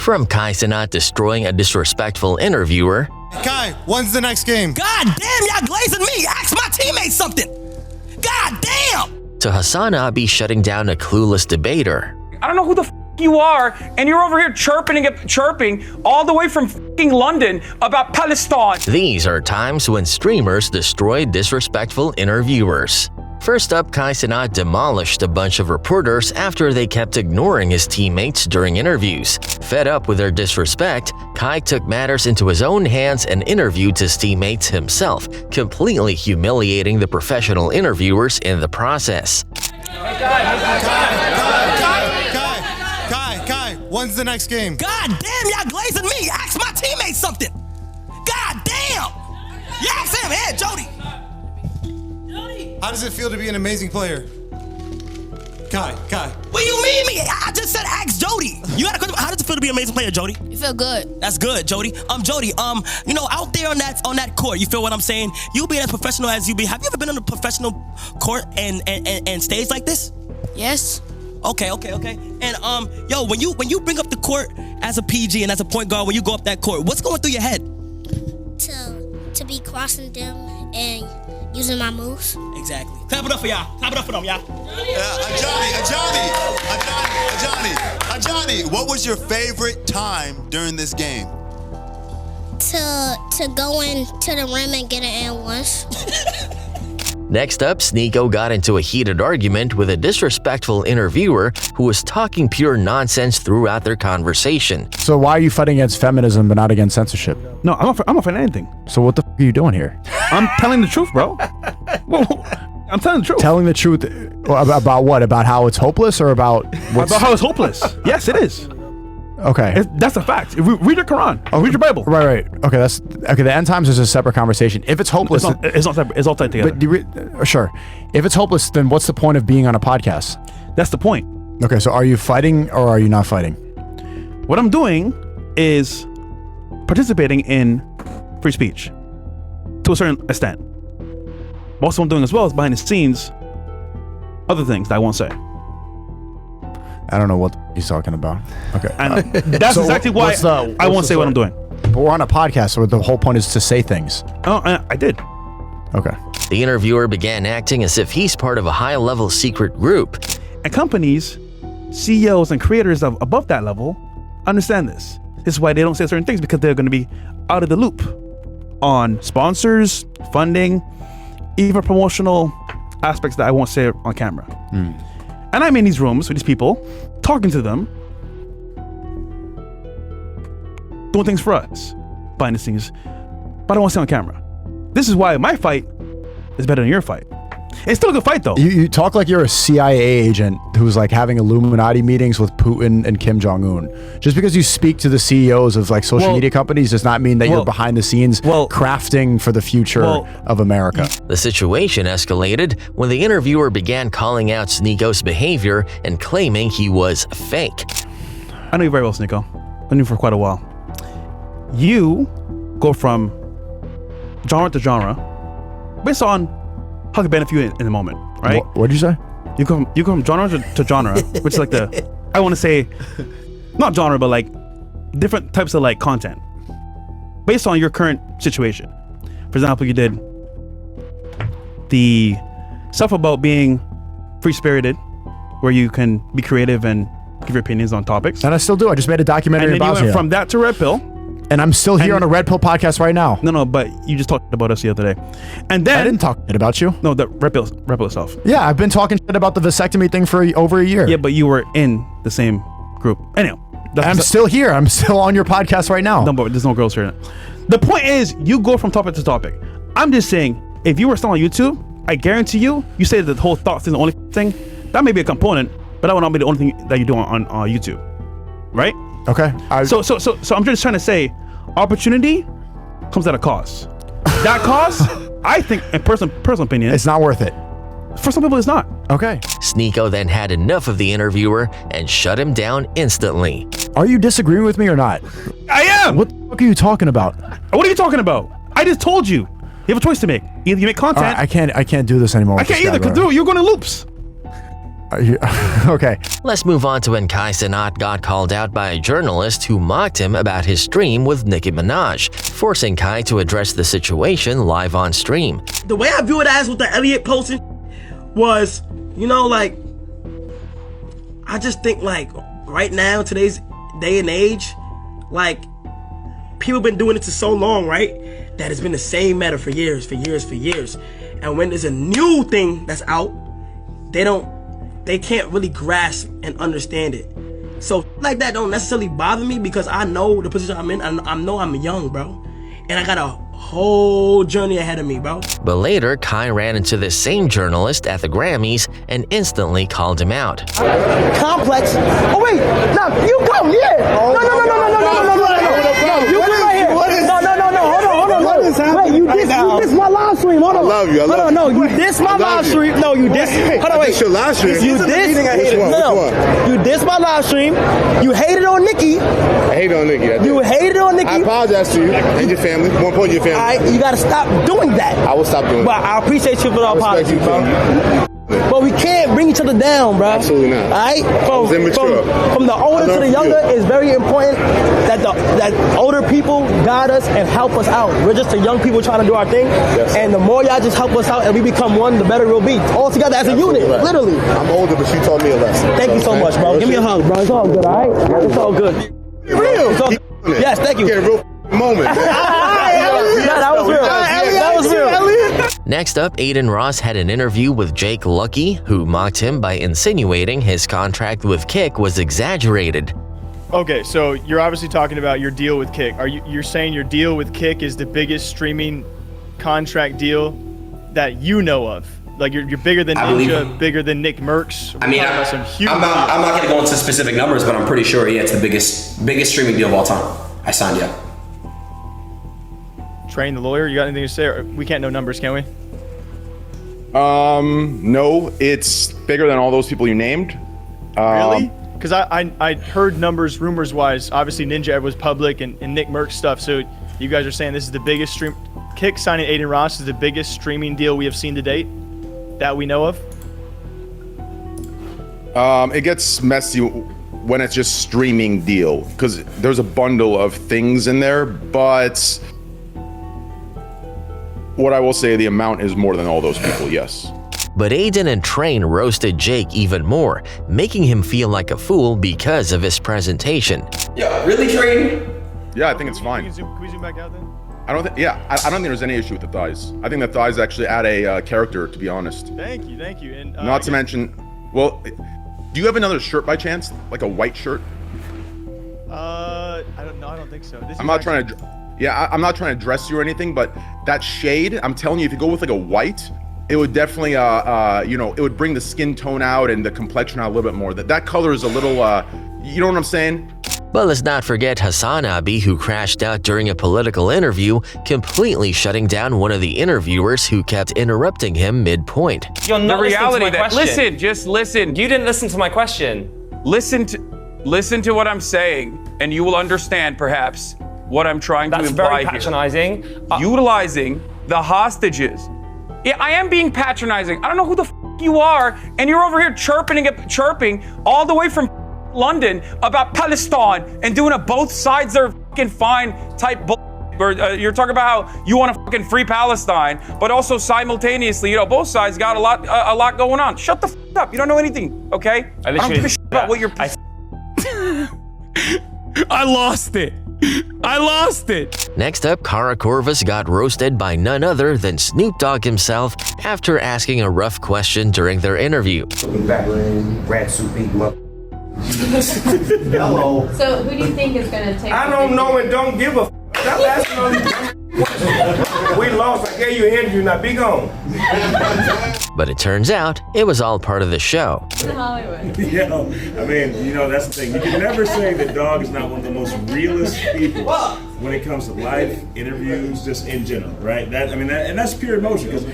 From Kai Cenat destroying a disrespectful interviewer. Kai, when's the next game? God damn, y'all glazing me. Ask my teammates something. God damn. To Hassan Abi shutting down a clueless debater. I don't know who the you are, and you're over here chirping all the way from London about Palestine. These are times when streamers destroy disrespectful interviewers. First up, Kai Cenat demolished a bunch of reporters after they kept ignoring his teammates during interviews. Fed up with their disrespect, Kai took matters into his own hands and interviewed his teammates himself, completely humiliating the professional interviewers in the process. Kai, when's the next game? God damn, y'all glazing me. Ask my teammates something. God damn. Yeah, ask him. Hey, Jody. How does it feel to be an amazing player? Kai. What do you mean me? I just said ask Jody. You got a question. How does it feel to be an amazing player, Jody? You feel good. That's good, Jody. Jody, you know, out there on that court, you feel what I'm saying? You being as professional as you be, have you ever been on a professional court and stage like this? Yes. Okay. And yo, when you bring up the court as a PG and as a point guard, when you go up that court, what's going through your head? To be crossing them and using my moves. Exactly. Clap it up for y'all. Clap it up for them, y'all. Johnny, what was your favorite time during this game? To go into the rim and get an and once. Next up, Sneako got into a heated argument with a disrespectful interviewer who was talking pure nonsense throughout their conversation. So why are you fighting against feminism but not against censorship? No, I'm not fighting anything. So what the f are you doing here? I'm telling the truth, bro. I'm telling the truth. Telling the truth about what? About how it's hopeless or about About how it's hopeless. Yes, it is. Okay. That's a fact. Read your Quran. Read your Bible. Right. Okay, the end times is a separate conversation. If it's hopeless, it's not separate. It's all tied together. But sure. If it's hopeless, then what's the point of being on a podcast? That's the point. Okay, so are you fighting or are you not fighting? What I'm doing is participating in free speech to a certain extent. What I'm doing as well is behind the scenes other things that I won't say. I don't know what he's talking about. Okay. And that's So exactly why I won't say what I'm doing. But we're on a podcast, so the whole point is to say things. Oh, I did. Okay. The interviewer began acting as if he's part of a high-level secret group. And companies, CEOs and creators of above that level understand this. This is why they don't say certain things, because they're going to be out of the loop on sponsors, funding, even promotional aspects that I won't say on camera. And I'm in these rooms with these people, talking to them, doing things for us, behind the scenes, but I don't want to say on camera. This is why my fight is better than your fight. It's still a good fight, though. You talk like you're a CIA agent who's like having Illuminati meetings with Putin and Kim Jong-un. Just because you speak to the CEOs of like social media companies does not mean that you're behind the scenes crafting for the future of America. The situation escalated when the interviewer began calling out Sneako's behavior and claiming he was fake. I know you very well, Sneako. I've known you for quite a while. You go from genre to genre based on how it benefit you in the moment, right? What did you say? You go from genre to genre, which is like I want to say, not genre, but like different types of like content based on your current situation. For example, you did the stuff about being free-spirited, where you can be creative and give your opinions on topics. And I still do. I just made a documentary and then about you went from that to Red Pill. And I'm still here on a Red Pill podcast right now. No, but you just talked about us the other day. And then I didn't talk shit about you. No, the Red Pill itself. Yeah, I've been talking shit about the vasectomy thing for over a year. Yeah, but you were in the same group. Anyhow. I'm still here. I'm still on your podcast right now. No, but there's no girls here. The point is, you go from topic to topic. I'm just saying, if you were still on YouTube, I guarantee you say that the whole thoughts is the only thing. That may be a component, but that would not be the only thing that you do on YouTube. Right? Okay. So I'm just trying to say, opportunity comes at a cost. That cost, I think, in personal opinion, it's not worth it. For some people, it's not. Okay. Sneako then had enough of the interviewer and shut him down instantly. Are you disagreeing with me or not? I am. What the fuck are you talking about? What are you talking about? I just told you. You have a choice to make. Either you make content. I can't do this anymore. I can't either, because you're going to loops. Okay. Let's move on to when Kai Cenat got called out by a journalist who mocked him about his stream with Nicki Minaj, forcing Kai to address the situation live on stream. The way I view it as with the Elliot posting was, you know, like, I just think like right now, today's day and age, like people been doing it for so long, right? That it's been the same matter for years. And when there's a new thing that's out, they can't really grasp and understand it. So like that don't necessarily bother me because I know the position I'm in. I know I'm young, bro. And I got a whole journey ahead of me, bro. But later, Kai ran into this same journalist at the Grammys and instantly called him out. Complex. Oh wait, no, you come, yeah. No. You come right here. No. Hold on. Wait, you diss my live stream. Hold on. I love you. Hold on, no, you diss my live stream. No, you diss. Hold on, wait. It's your live stream. You diss. No. You diss my live stream. You hated on Nicki. I hate on Nicki. You hated on Nicki. I apologize to you and your family. More important, your family. All right, you gotta stop doing that. I will stop doing But I appreciate you for the apology, bro. But we can't bring each other down, bro. Absolutely not. All right? From the older to the younger, it's very important that older people guide us and help us out. We're just the young people trying to do our thing. Yes. And the more y'all just help us out and we become one, the better we'll be. All together as a unit, Right. literally. I'm older, but you taught me a lesson. Thank you so much, bro. Give me a hug, bro. It's all good, all right? It's all good. Real. It's all good. Yes, thank you. Get a real moment. That was real. That was real. Next up, Adin Ross had an interview with Jake Lucky, who mocked him by insinuating his contract with Kick was exaggerated. Okay, so you're obviously talking about your deal with Kick. You're saying your deal with Kick is the biggest streaming contract deal that you know of? Like you're bigger than Ninja, bigger than Nick Merckx. I mean, I'm not going to go into specific numbers, but I'm pretty sure it's the biggest streaming deal of all time. I signed you. Train the lawyer, you got anything to say? Or we can't know numbers, can we? No, it's bigger than all those people you named. Really? Because I heard numbers, rumors-wise. Obviously, Ninja was public and Nick Merckx stuff. So you guys are saying this is the biggest stream. Kick signing Adin Ross is the biggest streaming deal we have seen to date that we know of. It gets messy when it's just streaming deal because there's a bundle of things in there, but what I will say, the amount is more than all those people, yes. But Adin and Train roasted Jake even more, making him feel like a fool because of his presentation. Yeah, really, Train? Yeah, I think it's fine. Can we zoom back out then? I don't think there's any issue with the thighs. I think the thighs actually add a character, to be honest. Thank you. And not to mention, well, do you have another shirt by chance? Like a white shirt? I don't think so. I'm not trying to dress you or anything, but that shade, I'm telling you, if you go with like a white, it would definitely, it would bring the skin tone out and the complexion out a little bit more. That color is a little, you know what I'm saying? But let's not forget Hassan Abi, who crashed out during a political interview, completely shutting down one of the interviewers who kept interrupting him mid-point. You're not listening to my question. Just listen. You didn't listen to my question. Listen to what I'm saying, and you will understand, perhaps, what I'm trying to imply here. That's very patronizing. Utilizing the hostages. Yeah, I am being patronizing. I don't know who the f you are, and you're over here chirping all the way from London about Palestine and doing a both sides are fucking fine type bull. You're talking about how you want to fucking free Palestine, but also simultaneously, both sides got a lot going on. Shut the f up. You don't know anything, okay? I don't give a shit about what you're. I lost it. Next up, Kara Corvus got roasted by none other than Snoop Dogg himself after asking a rough question during their interview. Hello. So who do you think is going to take? I don't know and don't give a f. Stop asking all these questions. We lost. I gave you an interview. Now be gone. But it turns out it was all part of the show. Hollywood. Yeah, I mean, that's the thing. You can never say that Dogg is not one of the most realist people when it comes to life, interviews, just in general, right? And that's pure emotion because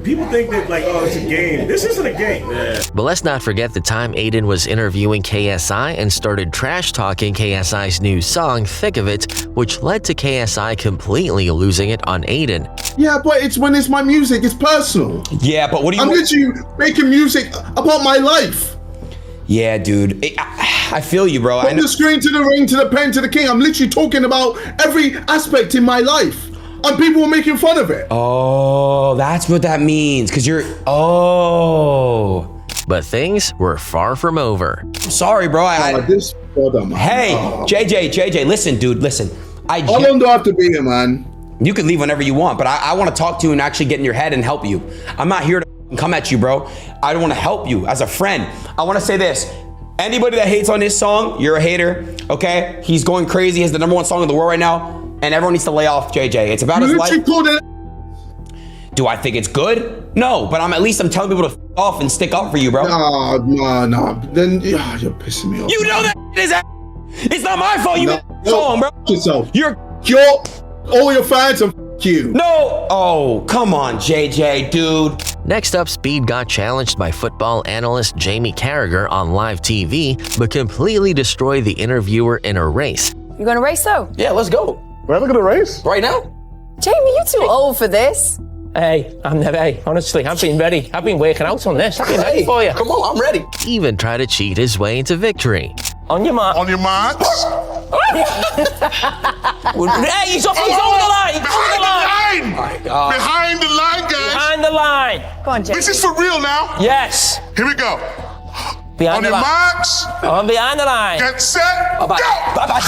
people think that it's a game. This isn't a game. But let's not forget the time Adin was interviewing KSI and started trash-talking KSI's new song, Thick of It, which led to KSI completely losing it on Adin. Yeah, but it's when it's my music, it's personal. Yeah, but what do you... I'm literally making music about my life. Yeah, dude. I feel you, bro. From the screen to the ring to the pen to the king. I'm literally talking about every aspect in my life. And people were making fun of it. Oh, that's what that means. Because you're... Oh. But things were far from over. I'm sorry, bro. Hey, JJ, listen, dude, listen. How long do I have to be here, man? You can leave whenever you want, but I want to talk to you and actually get in your head and help you. I'm not here to come at you, bro. I want to help you as a friend. I want to say this. Anybody that hates on this song, you're a hater, okay? He's going crazy. He's the #1 song in the world right now, and everyone needs to lay off JJ. It's about his life. Do I think it's good? No, but I'm telling people to off and stick up for you, bro. No. Then you're pissing me off. You know that it's not my fault. You made the song, bro. Yourself. You're all your fans and you. No. Oh, come on, JJ, dude. Next up, Speed got challenged by football analyst Jamie Carragher on live TV, but completely destroyed the interviewer in a race. You gonna race though? Yeah, let's go. We're having a race? Right now? Jamie, you're too old for this. Hey, honestly, I've been working out on this. I've been ready for you. Come on, I'm ready. He even tried to cheat his way into victory. On your mark. On your marks. Hey, he's over the line. Behind the line, guys. Behind the line. Go on, Jamie. This is for real now. Yes. Here we go. Behind on the your line. marks. On behind the line. Get set. Bye-bye. Go. Bye-bye,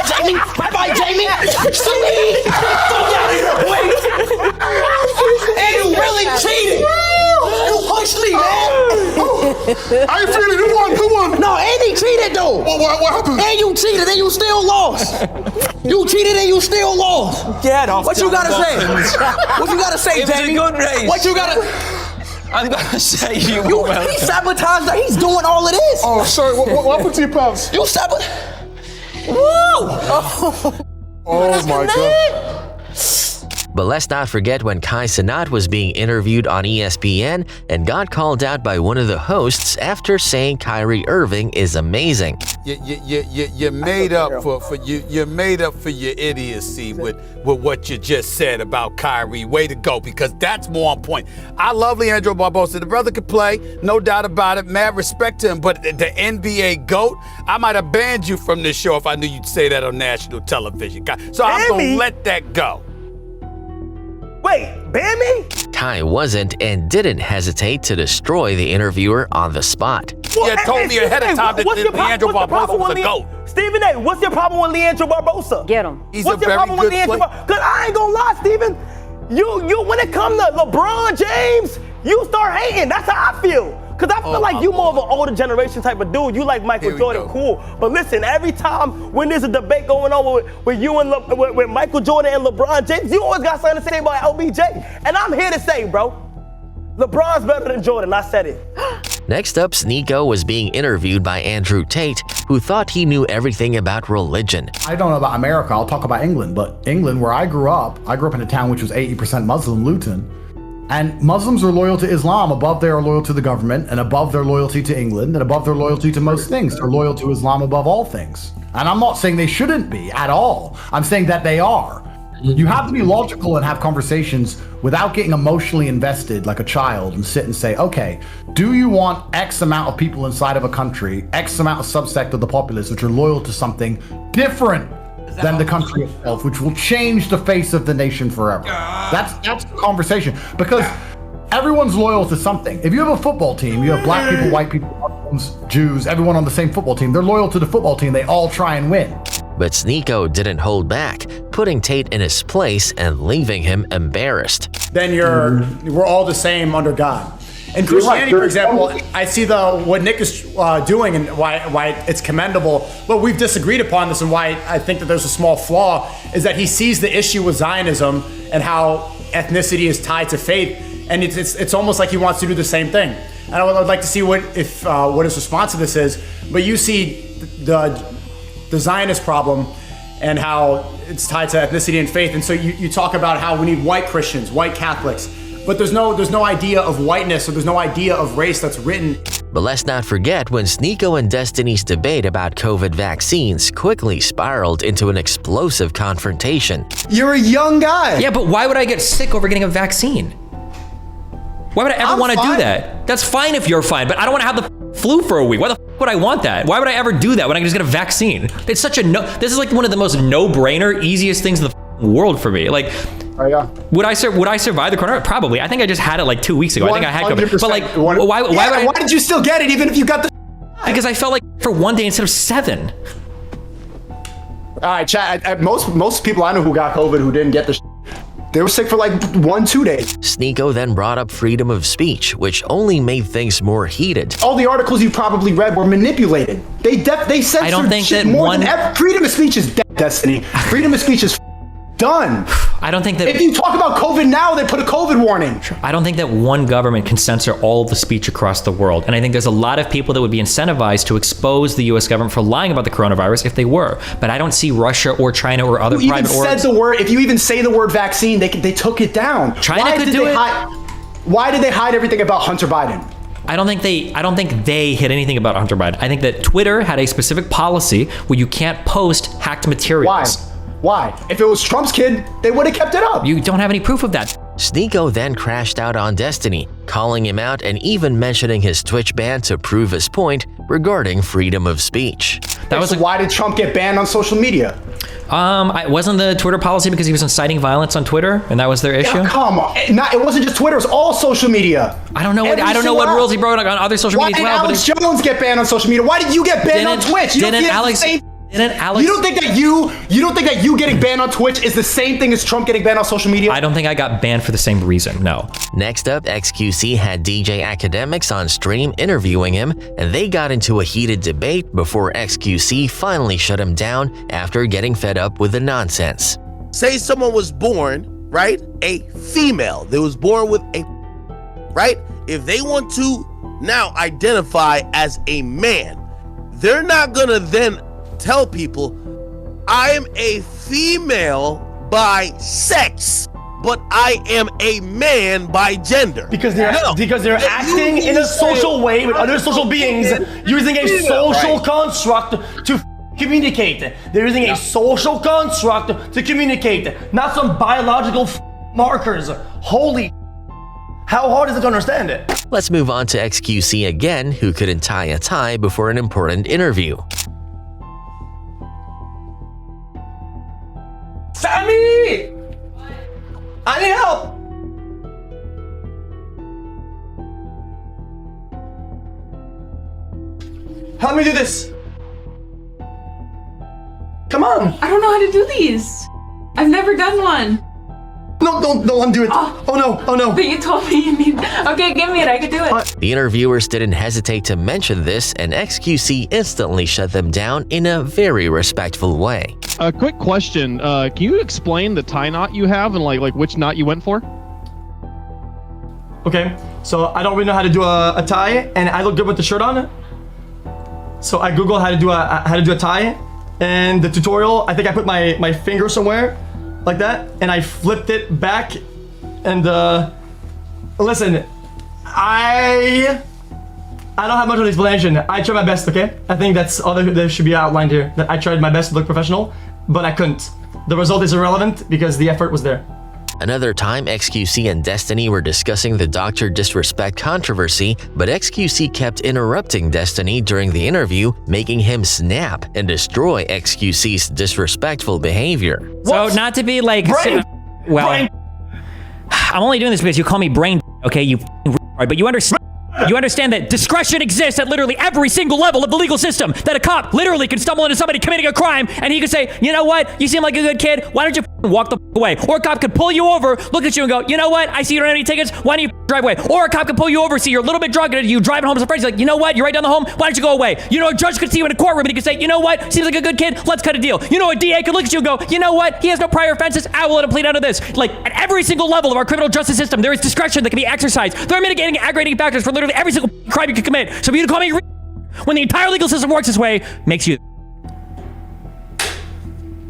Jamie. Bye-bye, Jamie. And you really cheated. You pushed me, man. How you feeling? Who won? No, Andy cheated, though. What happened? And you cheated and you still lost. You cheated and you still lost. Get off. What you gotta say? What you gotta say, It was a Jamie? good race. What you gotta... I'm gonna say He sabotaged that. He's doing all of this. Oh, sorry. What happened to your pants? You sabotaged... Woo! Oh my God. But let's not forget when Kai Cenat was being interviewed on ESPN and got called out by one of the hosts after saying Kyrie Irving is amazing. You're made up for you're made up for your idiocy with what you just said about Kyrie. Way to go, because that's more on point. I love Leandro Barbosa. The brother could play, no doubt about it. Mad respect to him. But the NBA GOAT, I might have banned you from this show if I knew you'd say that on national television. So I'm gonna let that go. Wait, ban me? Kai wasn't and didn't hesitate to destroy the interviewer on the spot. You told me ahead of time that Leandro Barbosa was a GOAT. Stephen A., what's your problem with Leandro Barbosa? Get him. What's your problem with Leandro Barbosa? Because I ain't gonna lie, Stephen. You when it comes to LeBron James, you start hating. That's how I feel. Because I feel like you more of an older generation type of dude. You like Michael Jordan, cool. But listen, every time when there's a debate going on with you and with Michael Jordan and LeBron James, you always got something to say about LBJ. And I'm here to say, bro, LeBron's better than Jordan. I said it. Next up, Sneeko was being interviewed by Andrew Tate, who thought he knew everything about religion. I don't know about America, I'll talk about England, but England, where I grew up in a town which was 80% Muslim, Luton. And Muslims are loyal to Islam above they are loyal to the government, and above their loyalty to England, and above their loyalty to most things. They're loyal to Islam above all things. And I'm not saying they shouldn't be at all. I'm saying that they are. You have to be logical and have conversations without getting emotionally invested like a child and sit and say, okay, do you want X amount of people inside of a country, X amount of subsect of the populace which are loyal to something different than the country itself, which will change the face of the nation forever? That's the conversation, because everyone's loyal to something. If you have a football team, you have black people, white people, Muslims, Jews, everyone on the same football team. They're loyal to the football team. They all try and win. But Sneeko didn't hold back, putting Tate in his place and leaving him embarrassed. Then we're all the same under God. In Christianity, for example, I see what Nick is doing and why it's commendable. But we've disagreed upon this, and why I think that there's a small flaw is that he sees the issue with Zionism and how ethnicity is tied to faith, and it's almost like he wants to do the same thing. And I would like to see what his response to this is. But you see the Zionist problem and how it's tied to ethnicity and faith, and so you talk about how we need white Christians, white Catholics. But there's no idea of whiteness, or there's no idea of race that's written. But let's not forget when Sneeko and Destiny's debate about COVID vaccines quickly spiraled into an explosive confrontation. You're a young guy. Yeah, but why would I get sick over getting a vaccine? Why would I ever want to do that? That's fine if you're fine, but I don't want to have the flu for a week. Why the would I want that? Why would I ever do that when I can just get a vaccine? It's such a this is like one of the most no-brainer, easiest things in the world for me. Like, would I survive the coronavirus? Probably. I think I just had it like 2 weeks ago. I think I had COVID. But like, why did you still get it even if you got the? Because I felt like for 1 day instead of 7. All right, chat. Most people I know who got COVID who didn't get the. They were sick for like 1-2 days. Sneeko then brought up freedom of speech, which only made things more heated. All the articles you probably read were manipulated. They censored I don't think shit that more than ever. Freedom of speech is dead, Destiny. Freedom of speech is done. I don't think that if you talk about COVID now, they put a COVID warning. I don't think that one government can censor all of the speech across the world. And I think there's a lot of people that would be incentivized to expose the US government for lying about the coronavirus if they were. But I don't see Russia or China or other private said the word. If you even say the word vaccine, they took it down. China could do it. Why did they hide everything about Hunter Biden? I don't think they hid anything about Hunter Biden. I think that Twitter had a specific policy where you can't post hacked materials. Why? If it was Trump's kid, they would have kept it up. You don't have any proof of that. Sneeko then crashed out on Destiny, calling him out and even mentioning his Twitch ban to prove his point regarding freedom of speech. Why did Trump get banned on social media? Wasn't the Twitter policy because he was inciting violence on Twitter, and that was their issue? Yeah, come on, it wasn't just Twitter; it was all social media. I don't know what rules he broke on other social media as well. Why did Alex Jones get banned on social media? Why did you get banned on Twitch? You don't think that you getting banned on Twitch is the same thing as Trump getting banned on social media? I don't think I got banned for the same reason, no. Next up, XQC had DJ Academics on stream interviewing him, and they got into a heated debate before XQC finally shut him down after getting fed up with the nonsense. Say someone was born, right, a female. They was born with a, right? If they want to now identify as a man, they're not gonna then tell people, I am a female by sex, but I am a man by gender. Because they're acting in a social way with other social beings, using a social construct to communicate. They're using a social construct to communicate, not some biological markers. Holy, how hard is it to understand it? Let's move on to XQC again, who couldn't tie a tie before an important interview. Sammy! I need help! Help me do this! Come on! I don't know how to do these. I've never done one. No, don't undo it. Oh no. But you told me you need. Okay, give me it. I can do it. The interviewers didn't hesitate to mention this, and XQC instantly shut them down in a very respectful way. A quick question. Can you explain the tie knot you have and like which knot you went for? Okay, so I don't really know how to do a tie, and I look good with the shirt on. So I Googled how to do a tie, and the tutorial, I think I put my finger somewhere like that, and I flipped it back, and listen, I don't have much of an explanation. I tried my best, okay? I think that's all that should be outlined here, that I tried my best to look professional, but I couldn't. The result is irrelevant because the effort was there. Another time, XQC and Destiny were discussing the Dr. Disrespect controversy, but XQC kept interrupting Destiny during the interview, making him snap and destroy XQC's disrespectful behavior. So not to be like, I'm only doing this because you call me brain, okay, you but you understand. You understand that discretion exists at literally every single level of the legal system. That a cop literally can stumble into somebody committing a crime and he could say, you know what, you seem like a good kid, why don't you walk the away? Or a cop could pull you over, look at you and go, you know what, I see you don't have any tickets, why don't you drive away? Or a cop could pull you over, see you're a little bit drunk and you driving home with some friends, he's like, you know what, you're right down the home, why don't you go away? You know, a judge could see you in a courtroom and he could say, you know what, seems like a good kid, let's cut a deal. You know, a DA could look at you and go, you know what, he has no prior offenses, I will let him plead out of this. Like, at every single level of our criminal justice system, there is discretion that can be exercised. There are mitigating and aggravating factors for literally every single crime you can commit. So for you to call me when the entire legal system works this way makes you.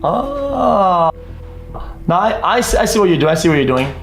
Oh. No, I see what you're doing. I see what you're doing.